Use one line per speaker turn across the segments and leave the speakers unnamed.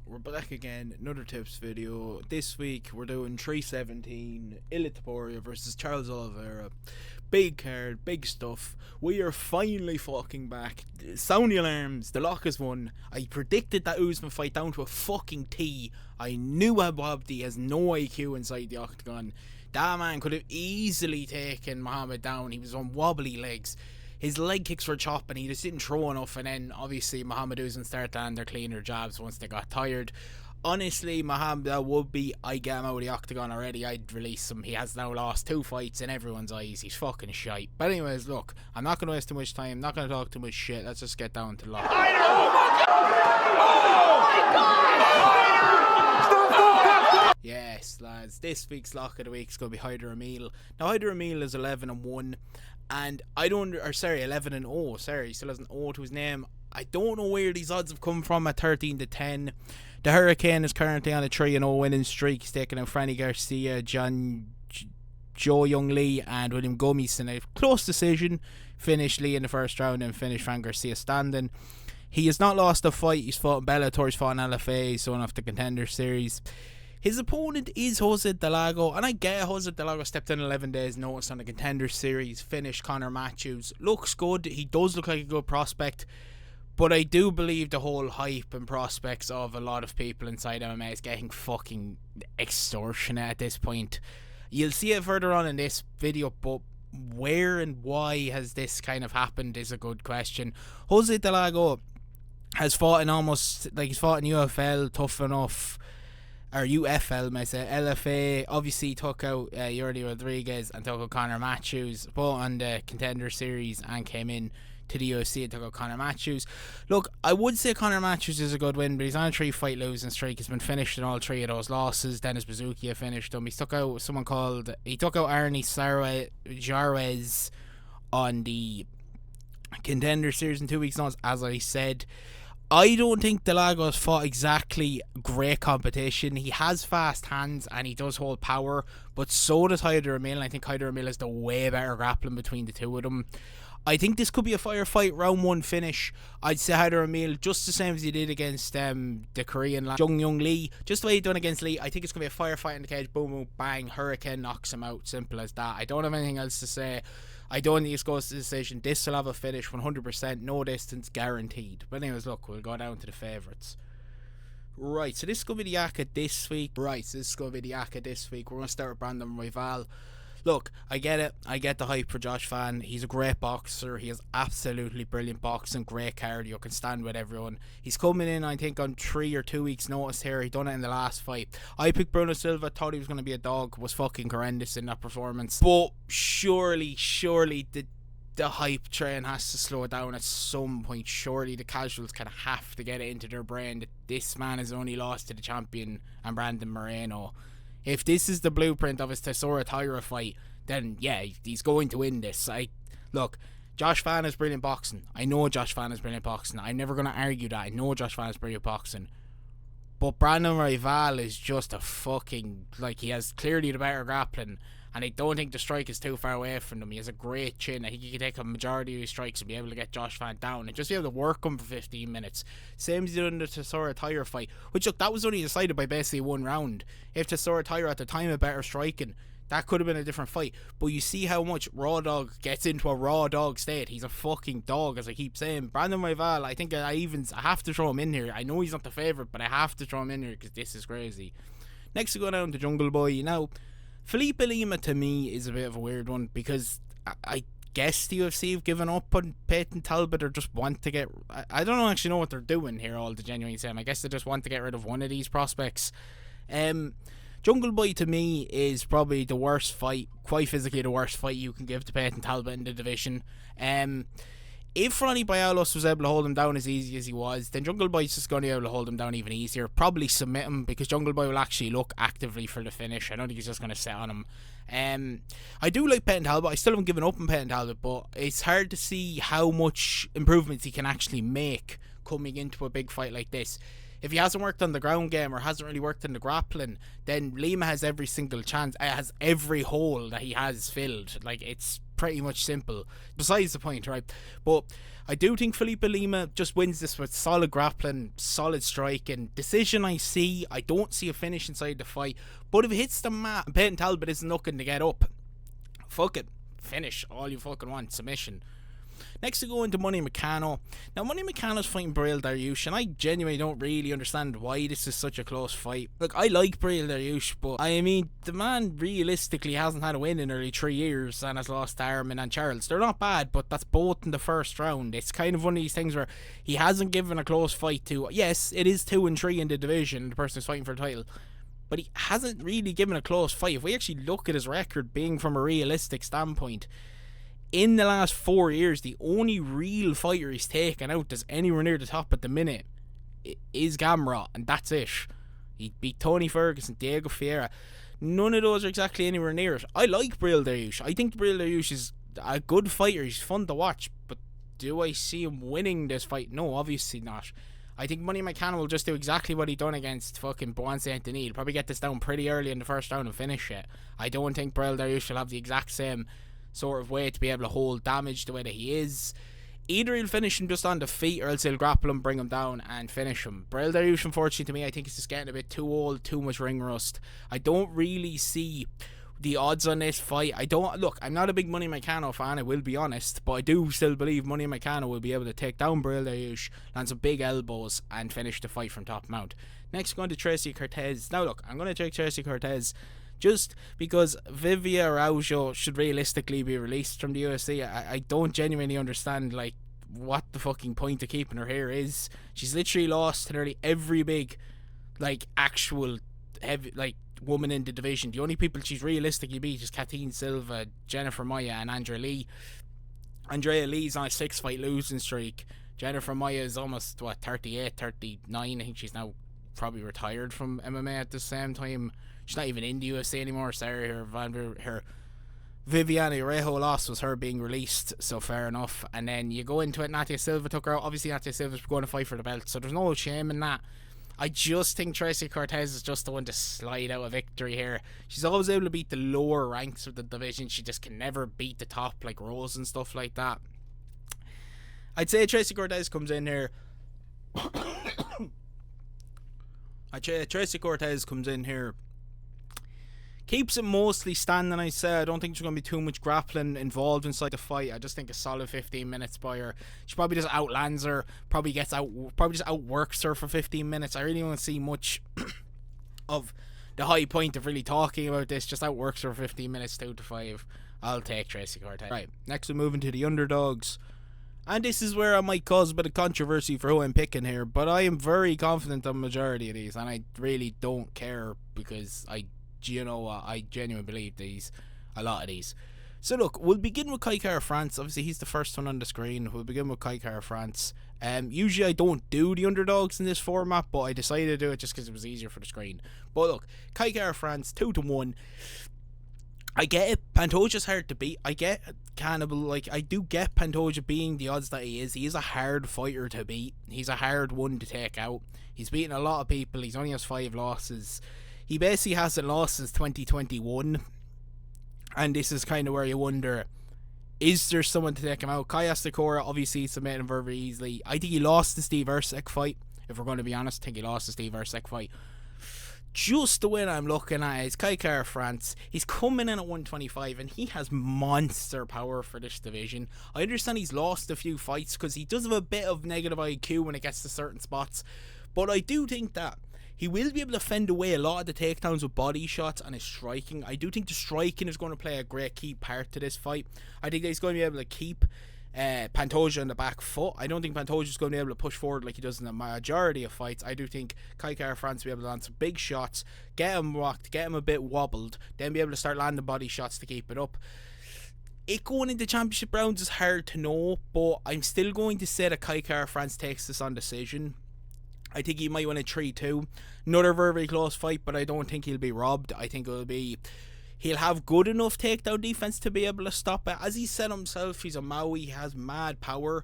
we're back again, another tips video. This week we're doing 317 Topuria versus Charles Oliveira. Big card, big stuff. We are finally fucking back. Sound the alarms, the lock has won. I predicted that Usman fight down to a fucking T. I knew Abdi has no IQ inside the octagon. That man could have easily taken Muhammad down. He was on wobbly legs. His leg kicks were chopping, he just didn't throw enough, and then obviously Muhammad Usman started to land their cleaner jabs once they got tired. Honestly, Muhammad would be, I get him out of the octagon already, I'd release him. He has now lost 2 fights in everyone's eyes. He's fucking shite. But anyways, look, I'm not going to waste too much time, not going to talk too much shit. Let's just get down to the lock.
Oh my God!
Yes, lads, this week's lock of the week is going to be Hyder Emil. Now, Hyder Emil is 11-1. And I don't, or sorry, 11-0. Sorry, he still has an O to his name. I don't know where these odds have come from at 13-10. The Hurricane is currently on a 3-0 winning streak. He's taking out Franny Garcia, Joe Young Lee, and William Gomez in a close decision. Finished Lee in the first round and finished Frank Garcia standing. He has not lost a fight. He's fought in Bellator, he's fought in LFA, he's won off the Contender Series. His opponent is Jose Delago, and I get Jose Delago stepped in 11 days notice on the Contender Series, finished Conor Matthews. Looks good, he does look like a good prospect, but I do believe the whole hype and prospects of a lot of people inside MMA is getting fucking extortionate at this point. You'll see it further on in this video, but where and why has this kind of happened is a good question. Jose Delago has fought in almost, like he's fought in UFL, Tough Enough, or UFL, may I say, LFA. Obviously took out Yordi Rodriguez and took out Conor Matthews, both on the Contender Series, and came in to the UFC and took out Conor Matthews. Look, I would say Conor Matthews is a good win, but he's on a 3-fight losing streak. He's been finished in all 3 of those losses. Dennis Bazookia finished him. He took out someone called, he took out Arnie Jarez on the Contender Series in 2 weeks notice, as I said. I don't think Delago has fought exactly great competition. He has fast hands and he does hold power, but so does Hyder Emil, and I think Hyder Emil is the way better grappling between the two of them. I think this could be a firefight, round 1 finish. I'd say Hyder Emil just the same as he did against the Korean lad, Jung Young Lee. Just the way he done against Lee. I think it's going to be a firefight in the cage. Boom, boom, bang. Hurricane knocks him out. Simple as that. I don't have anything else to say. I don't think this goes to decision. This will have a finish 100%. No distance guaranteed. But anyways, look, we'll go down to the favourites. Right, so this is going to be the Aka this week. We're going to start with Brandon Royval. Look, I get it. I get the hype for Josh Fan. He's a great boxer. He has absolutely brilliant boxing, great cardio, can stand with everyone. He's coming in, I think, on 3 or 2 weeks notice here. He done it in the last fight. I picked Bruno Silva, thought he was going to be a dog, was fucking horrendous in that performance. But surely the hype train has to slow down at some point. Surely the casuals kind of have to get it into their brain that this man has only lost to the champion and Brandon Moreno. If this is the blueprint of his Tesoro Tyra fight, then yeah, he's going to win this. Look, Josh Fan is brilliant boxing. I know Josh Fan is brilliant boxing. I'm never going to argue that. I know Josh Fan is brilliant boxing. But Brandon Royval is just a fucking, like, he has clearly the better grappling, and I don't think the strike is too far away from him. He has a great chin. I think he can take a majority of his strikes and be able to get Josh Fan down and just be able to work him for 15 minutes. Same as he did in the Tesoro Tyra fight, which, look, that was only decided by basically 1 round. If Tesoro Tyra at the time had better striking, that could have been a different fight. But you see how much Raw Dog gets into a Raw Dog state. He's a fucking dog, as I keep saying. Brandon Royval, I think I have to throw him in here. I know he's not the favourite, but I have to throw him in here because this is crazy. Next we go down to Jungle Boy. Now, Felipe Lima to me is a bit of a weird one because I guess the UFC have given up on Peyton Talbot or just want to get... I don't actually know what they're doing here all the genuine time. I guess they just want to get rid of one of these prospects. Jungle Boy to me is probably the worst fight, quite physically the worst fight you can give to Peyton Talbot in the division. If Ronnie Bialos was able to hold him down as easy as he was, then Jungle Boy's just going to be able to hold him down even easier. Probably submit him because Jungle Boy will actually look actively for the finish. I don't think he's just going to sit on him. I do like Peyton Talbot. I still haven't given up on Peyton Talbot, but it's hard to see how much improvements he can actually make coming into a big fight like this. If he hasn't worked on the ground game or hasn't really worked on the grappling, then Lima has every single chance, has every hole that he has filled. Like, it's pretty much simple. Besides the point, right? But I do think Felipe Lima just wins this with solid grappling, solid striking. Decision I see. I don't see a finish inside the fight. But if it hits the mat, Peyton Talbot isn't looking to get up. Fuck it. Finish all you fucking want. Submission. Next we go into Money Meccano. Now Money Meccano's fighting Breel Dariush, and I genuinely don't really understand why this is such a close fight. Look, I like Breel Dariush, but I mean, the man realistically hasn't had a win in nearly 3 years and has lost to Armin and Charles. They're not bad, but that's both in the first round. It's kind of one of these things where he hasn't given a close fight to, yes, it is 2 and 3 in the division, the person who's fighting for the title, but he hasn't really given a close fight. If we actually look at his record, being from a realistic standpoint, in the last 4 years, the only real fighter he's taken out that's anywhere near the top at the minute is Gamrot, and that's it. He beat Tony Ferguson, Diego Ferreira. None of those are exactly anywhere near it. I like Breel Dariush. I think Breel Dariush is a good fighter. He's fun to watch, but do I see him winning this fight? No, obviously not. I think Money Meccano will just do exactly what he done against fucking Boan Saint Denis. He'll probably get this down pretty early in the first round and finish it. I don't think Breel Dariush will have the exact same sort of way to be able to hold damage the way that he is. Either he'll finish him just on the feet, or else he'll grapple him, bring him down and finish him. Breel Dariush, unfortunately to me, I think he's just getting a bit too old, too much ring rust. I don't really see the odds on this fight. I'm not a big Money Meccano fan, I will be honest, but I do still believe Money Meccano will be able to take down Breel Dariush, land some big elbows and finish the fight from top mount. Next, going to Tracy Cortez. Now look, I'm going to take Tracy Cortez just because Vivian Araujo should realistically be released from the UFC. I don't genuinely understand, like, what the fucking point of keeping her here is. She's literally lost to nearly every big, like, actual heavy, like, woman in the division. The only people she's realistically beat is Kathleen Silva, Jennifer Maia and Andrea Lee. Andrea Lee's on a 6-fight losing streak. Jennifer Maia is almost, 38, 39. I think she's now probably retired from MMA at the same time. She's not even in the UFC anymore. Sorry, her Viviane Rejo loss was her being released, so fair enough. And then you go into it, Natia Silva took her out. Obviously, Natia Silva's going to fight for the belt, so there's no shame in that. I just think Tracy Cortez is just the one to slide out a victory here. She's always able to beat the lower ranks of the division. She just can never beat the top, like Rose and stuff like that. I'd say Tracy Cortez comes in here. Tracy Cortez comes in here, keeps it mostly standing. I say I don't think there's going to be too much grappling involved inside the fight. I just think a solid 15 minutes by her. She probably just outlands her, probably just outworks her for 15 minutes. I really don't see much of the high point of really talking about this. Just outworks her for 15 minutes, 2-5. I'll take Tracy Cortez. Right, next we're moving to the underdogs. And this is where I might cause a bit of controversy for who I'm picking here, but I am very confident on the majority of these, and I really don't care because I genuinely believe a lot of these. So look, we'll begin with Kai Kara France. Obviously, he's the first one on the screen. We'll begin with Kai Kara France. Usually I don't do the underdogs in this format, but I decided to do it just because it was easier for the screen. But look, Kai Kara France, 2-1. I get it. Pantoja's hard to beat. I get Cannibal. Like, I do get Pantoja being the odds that he is. He is a hard fighter to beat. He's a hard one to take out. He's beaten a lot of people. He's only has 5 losses. He basically hasn't lost since 2021. And this is kind of where you wonder, is there someone to take him out? Kai Astakora, obviously, submitted him very easily. I think he lost the Steve Ercek fight. If we're going to be honest, I think he lost the Steve Ercek fight. Just the win I'm looking at is Kai Kara France. He's coming in at 125 and he has monster power for this division. I understand he's lost a few fights because he does have a bit of negative IQ when it gets to certain spots, but I do think that he will be able to fend away a lot of the takedowns with body shots and his striking. I do think the striking is going to play a great key part to this fight. I think that he's going to be able to keep Pantoja on the back foot. I don't think Pantoja is going to be able to push forward like he does in the majority of fights. I do think Kai Kara France will be able to land some big shots, get him rocked, get him a bit wobbled, then be able to start landing body shots to keep it up. It going into championship rounds is hard to know, but I'm still going to say that Kai Kara France takes this on decision. I think he might win a 3-2. Another very, very close fight, but I don't think he'll be robbed. I think he'll have good enough takedown defense to be able to stop it. As he said himself, he's a Maui, he has mad power.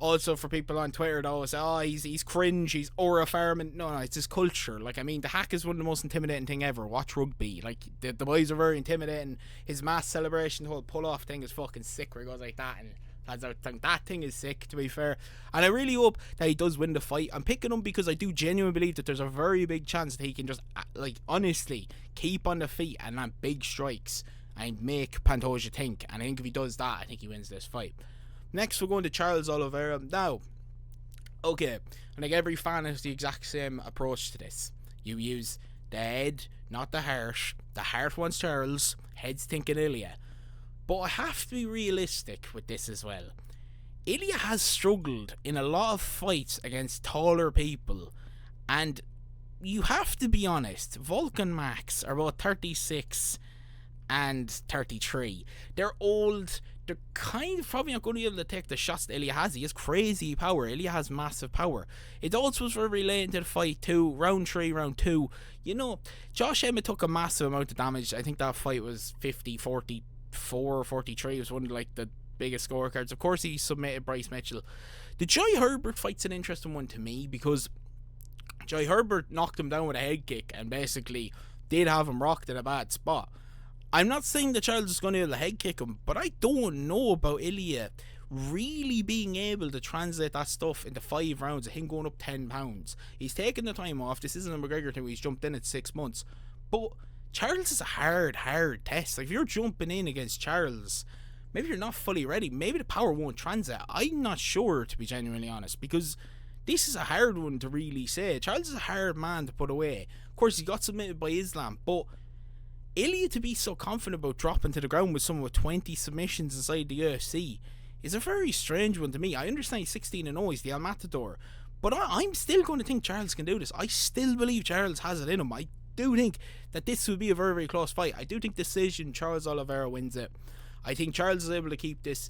Also, for people on Twitter that always say, oh, he's cringe, he's aura farming. No, it's his culture. Like, I mean, the hack is one of the most intimidating thing ever. Watch rugby. Like, the boys are very intimidating. His mass celebration, the whole pull-off thing is fucking sick where he goes like that, and that thing is sick, to be fair. And I really hope that he does win the fight. I'm picking him because I do genuinely believe that there's a very big chance that he can just, like, honestly keep on the feet and land big strikes and make Pantoja think. And I think if he does that, I think he wins this fight. Next, we're going to Charles Oliveira. Now, okay, I think every fan has the exact same approach to this. You use the head, not the heart. The heart wants Charles, head's thinking Ilya. But I have to be realistic with this as well. Ilya has struggled in a lot of fights against taller people. And you have to be honest, Volk and Max are about 36 and 33. They're old. They're kind of probably not going to be able to take the shots that Ilya has. He has crazy power. Ilya has massive power. It also was very late into the fight too. Round 3, round 2. You know, Josh Emmett took a massive amount of damage. I think that fight was 50-44 or 43. It was one of like the biggest scorecards. Of course, he submitted Bryce Mitchell. The Jai Herbert fight's an interesting one to me because Jai Herbert knocked him down with a head kick and basically did have him rocked in a bad spot. I'm not saying that Charles is going to be able to head kick him, but I don't know about Ilya really being able to translate that stuff into 5 rounds of him going up 10 pounds. He's taken the time off. This isn't a McGregor thing where he's jumped in at 6 months. But Charles is a hard test. Like, if you're jumping in against Charles, maybe you're not fully ready. Maybe the power won't translate. I'm not sure, to be genuinely honest, because this is a hard one to really say. Charles is a hard man to put away. Of course, he got submitted by Islam, but Ilya to be so confident about dropping to the ground with someone with 20 submissions inside the UFC is a very strange one to me. I understand he's 16-0, he's the El Matador, but I'm still going to think Charles can do this. I still believe Charles has it in him. I do think that this will be a very, very close fight. I do think decision Charles Oliveira wins it. I think Charles is able to keep this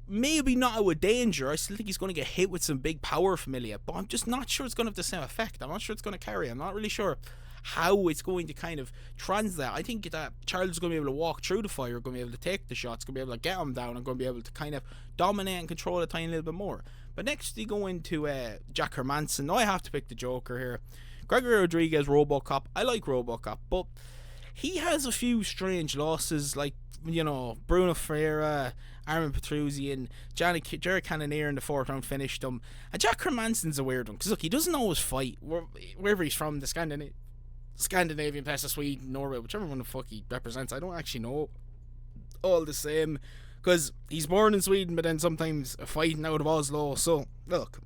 maybe not out of danger. I still think he's going to get hit with some big power from Ilya, but I'm just not sure it's going to have the same effect. I'm not sure it's going to carry. I'm not really sure how it's going to kind of translate. I think that Charles is going to be able to walk through the fire, going to be able to take the shots, going to be able to get him down, and going to be able to kind of dominate and control a tiny little bit more. But next we go into Jack Hermansson. Now I have to pick the Joker here. Gregory Rodriguez, Robocop. I like Robocop, but he has a few strange losses, like, you know, Bruno Ferreira, Armin Petruzzi, Jared Cannonier in the 4th round finished him. And Jack Hermansson's a weird one, because look, he doesn't always fight wherever he's from, the Scandinavian place of Sweden, Norway, whichever one the fuck he represents. I don't actually know. All the same, because he's born in Sweden, but then sometimes fighting out of Oslo. So look,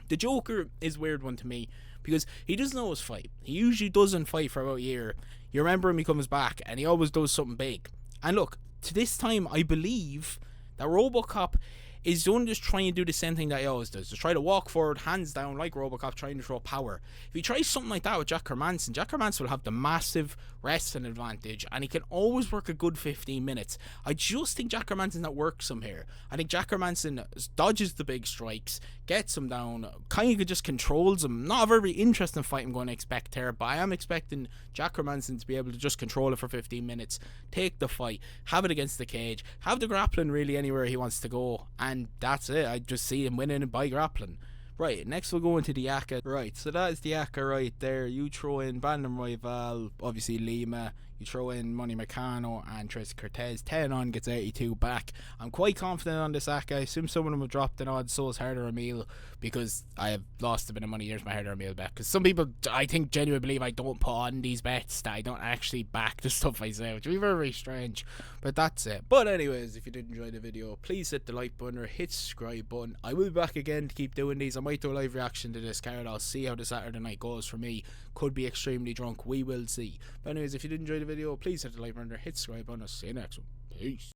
the Joker is a weird one to me because he doesn't always fight. He usually doesn't fight for about a year. You remember him, he comes back and he always does something big. And look, to this time, I believe that Robocop is going to just try and do the same thing that he always does. Just try to walk forward, hands down, like Robocop, trying to throw power. If he tries something like that with Jack Hermansson will have the massive wrestling advantage, and he can always work a good 15 minutes. I just think Jack Hermansson's not worksome here. I think Jack Hermansson dodges the big strikes, gets him down, kind of just controls him. Not a very interesting fight I'm going to expect here, but I am expecting Jack Hermansson to be able to just control it for 15 minutes, take the fight, have it against the cage, have the grappling really anywhere he wants to go, and that's it. I just see him winning by grappling. Right, next we'll go into the Yaka. Right, so that is the Yaka right there. You throw in Brandon Royval, obviously Lima. You throw in Money Meccano and Tracy Cortez. 10 on, gets 82 back. I'm quite confident on this Yaka. I assume some of them have dropped an odd, so is Harder Emil, because I have lost a bit of money. Here's my Harder Emil bet. Because some people, I think, genuinely believe I don't put on these bets, that I don't actually back the stuff I say, which would be very, very strange. But that's it. But anyways, if you did enjoy the video, please hit the like button or hit subscribe button. I will be back again to keep doing these. I might do a live reaction to this card. I'll see how the Saturday night goes for me. Could be extremely drunk. We will see. But anyways, if you did enjoy the video, please hit the like button or hit subscribe button. I'll see you next one. Peace.